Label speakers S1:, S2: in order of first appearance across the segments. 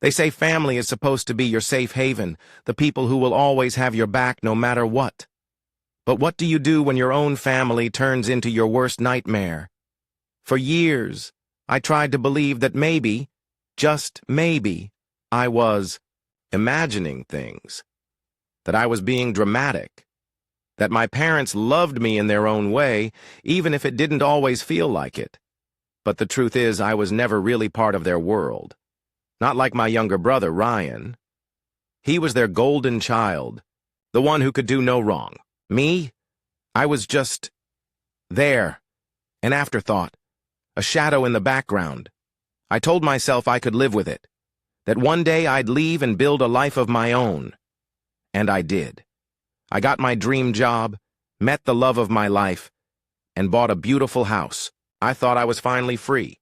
S1: They say family is supposed to be your safe haven, the people who will always have your back no matter what. But what do you do when your own family turns into your worst nightmare? For years, I tried to believe that maybe, just maybe, I was imagining things, that I was being dramatic, that my parents loved me in their own way, even if it didn't always feel like it. But the truth is, I was never really part of their world. Not like my younger brother, Ryan. He was their golden child, the one who could do no wrong. Me? I was just there, an afterthought, a shadow in the background. I told myself I could live with it, that one day I'd leave and build a life of my own. And I did. I got my dream job, met the love of my life, and bought a beautiful house. I thought I was finally free.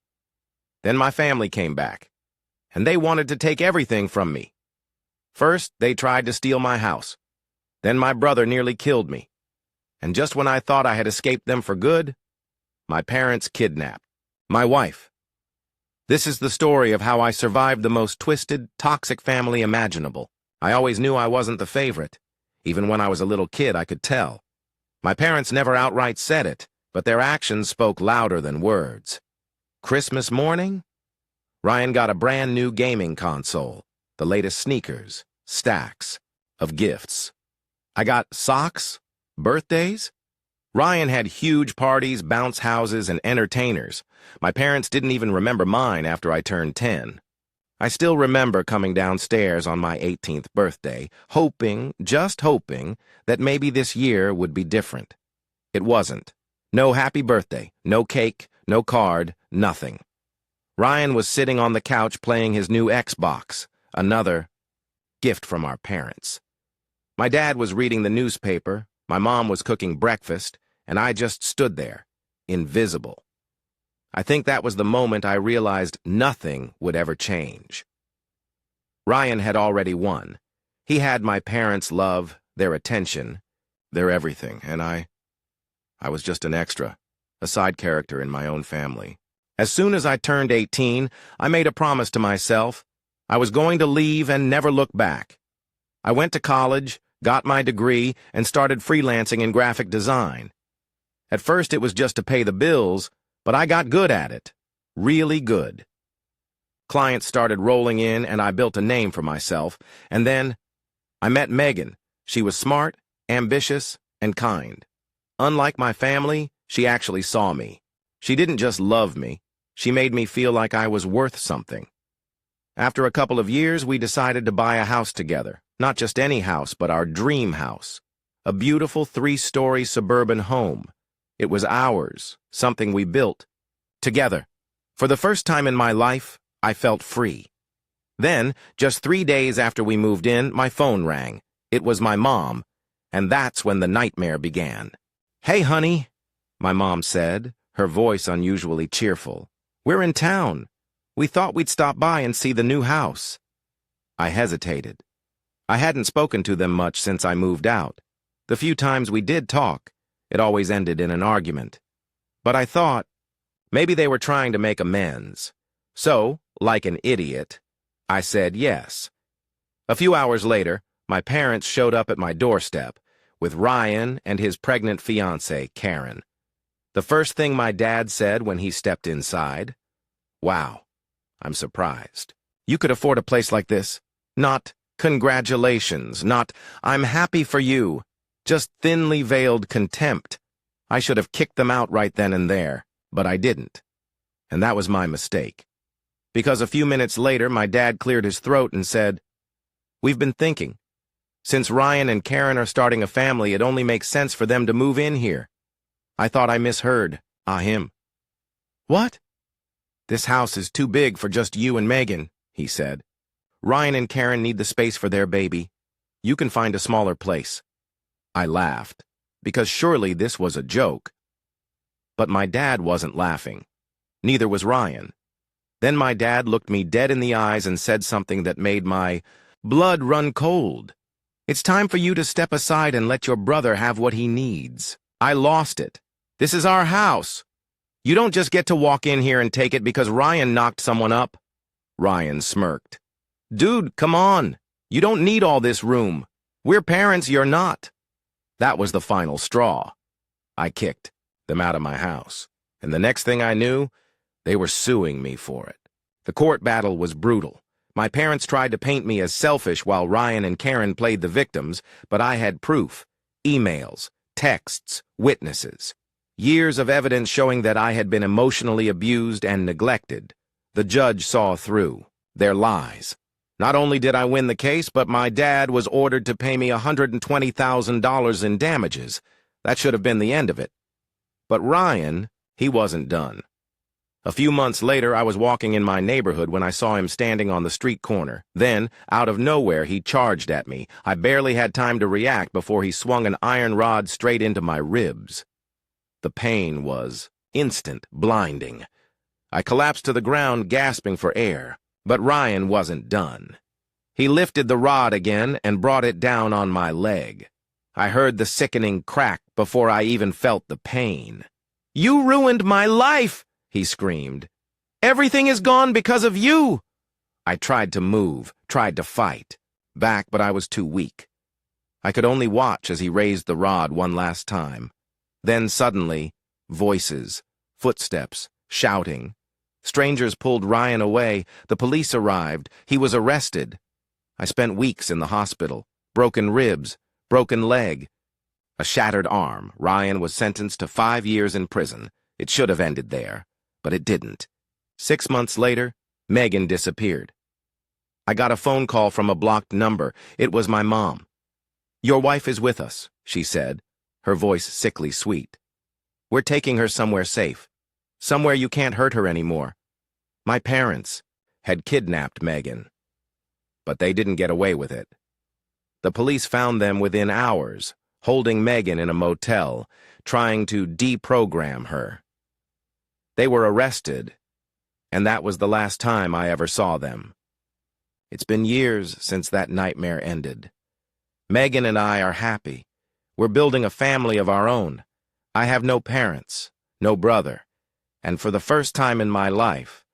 S1: Then my family came back, and they wanted to take everything from me. First, they tried to steal my house. Then my brother nearly killed me. And just when I thought I had escaped them for good, my parents kidnapped my wife. This is the story of how I survived the most twisted, toxic family imaginable. I always knew I wasn't the favorite. Even when I was a little kid, I could tell. My parents never outright said it, but their actions spoke louder than words. Christmas morning, Ryan got a brand new gaming console, the latest sneakers, stacks of gifts. I got socks, birthdays. Ryan had huge parties, bounce houses, and entertainers. My parents didn't even remember mine after I turned 10. I still remember coming downstairs on my 18th birthday, hoping, just hoping, that maybe this year would be different. It wasn't. No happy birthday, no cake, no card, nothing. Ryan was sitting on the couch playing his new Xbox, another gift from our parents. My dad was reading the newspaper, my mom was cooking breakfast, and I just stood there, invisible. I think that was the moment I realized nothing would ever change. Ryan had already won. He had my parents' love, their attention, their everything, and I was just an extra, a side character in my own family. As soon as I turned 18, I made a promise to myself. I was going to leave and never look back. I went to college, got my degree, and started freelancing in graphic design. At first it was just to pay the bills, but I got good at it. Really good. Clients started rolling in, and I built a name for myself. And then I met Megan. She was smart, ambitious, and kind. Unlike my family, she actually saw me. She didn't just love me. She made me feel like I was worth something. After a couple of years, we decided to buy a house together. Not just any house, but our dream house. A beautiful 3-story suburban home. It was ours, something we built together. For the first time in my life, I felt free. Then, just 3 days after we moved in, my phone rang. It was my mom, and that's when the nightmare began. "Hey, honey," my mom said, her voice unusually cheerful. "We're in town. We thought we'd stop by and see the new house." I hesitated. I hadn't spoken to them much since I moved out. The few times we did talk, it always ended in an argument. But I thought, maybe they were trying to make amends. So, like an idiot, I said yes. A few hours later, my parents showed up at my doorstep, with Ryan and his pregnant fiancée, Karen. The first thing my dad said when he stepped inside, "Wow, I'm surprised. You could afford a place like this. Not, 'Congratulations,' not, 'I'm happy for you,' just thinly veiled contempt. I should have kicked them out right then and there, but I didn't. And that was my mistake. Because a few minutes later, my dad cleared his throat and said, 'We've been thinking. Since Ryan and Karen are starting a family, it only makes sense for them to move in here.' I thought I misheard. Him. 'What?' 'This house is too big for just you and Megan,' he said. 'Ryan and Karen need the space for their baby. You can find a smaller place.' I laughed, because surely this was a joke. But my dad wasn't laughing. Neither was Ryan. Then my dad looked me dead in the eyes and said something that made my blood run cold. 'It's time for you to step aside and let your brother have what he needs.' I lost it. 'This is our house. You don't just get to walk in here and take it because Ryan knocked someone up.' Ryan smirked. Dude, come on. You don't need all this room. We're parents, you're not. That was the final straw. I kicked them out of my house, and the next thing I knew, they were suing me for it. The court battle was brutal. My parents tried to paint me as selfish while Ryan and Karen played the victims, but I had proof, emails, texts, witnesses. Years of evidence showing that I had been emotionally abused and neglected. The judge saw through their lies. Not only did I win the case, but my dad was ordered to pay me $120,000 in damages. That should have been the end of it. But Ryan, he wasn't done. A few months later, I was walking in my neighborhood when I saw him standing on the street corner. Then, out of nowhere, he charged at me. I barely had time to react before he swung an iron rod straight into my ribs. The pain was instant, blinding. I collapsed to the ground, gasping for air. But Ryan wasn't done. He lifted the rod again and brought it down on my leg. I heard the sickening crack before I even felt the pain. "You ruined my life!" he screamed. "Everything is gone because of you!" I tried to move, tried to fight back, but I was too weak. I could only watch as he raised the rod one last time. Then suddenly, voices, footsteps, shouting. Strangers pulled Ryan away. The police arrived. He was arrested. I spent weeks in the hospital. Broken ribs, broken leg, a shattered arm. Ryan was sentenced to 5 years in prison. It should have ended there, but it didn't. 6 months later, Megan disappeared. I got a phone call from a blocked number. It was my mom. "Your wife is with us," she said, her voice sickly sweet. "We're taking her somewhere safe. Somewhere you can't hurt her anymore." My parents had kidnapped Megan, but they didn't get away with it. The police found them within hours, holding Megan in a motel, trying to deprogram her. They were arrested, and that was the last time I ever saw them. It's been years since that nightmare ended. Megan and I are happy. We're building a family of our own. I have no parents, no brother. And for the first time in my life,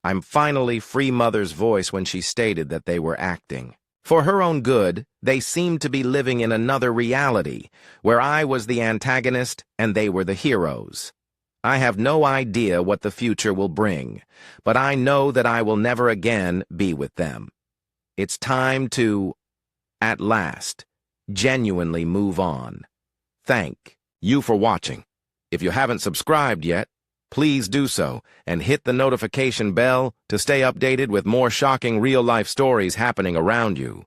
S1: I'm finally free mother's voice when she stated that they were acting. For her own good, they seemed to be living in another reality, where I was the antagonist and they were the heroes. I have no idea what the future will bring, but I know that I will never again be with them. It's time to, at last, genuinely move on. Thank you for watching. If you haven't subscribed yet, please do so, and hit the notification bell to stay updated with more shocking real-life stories happening around you.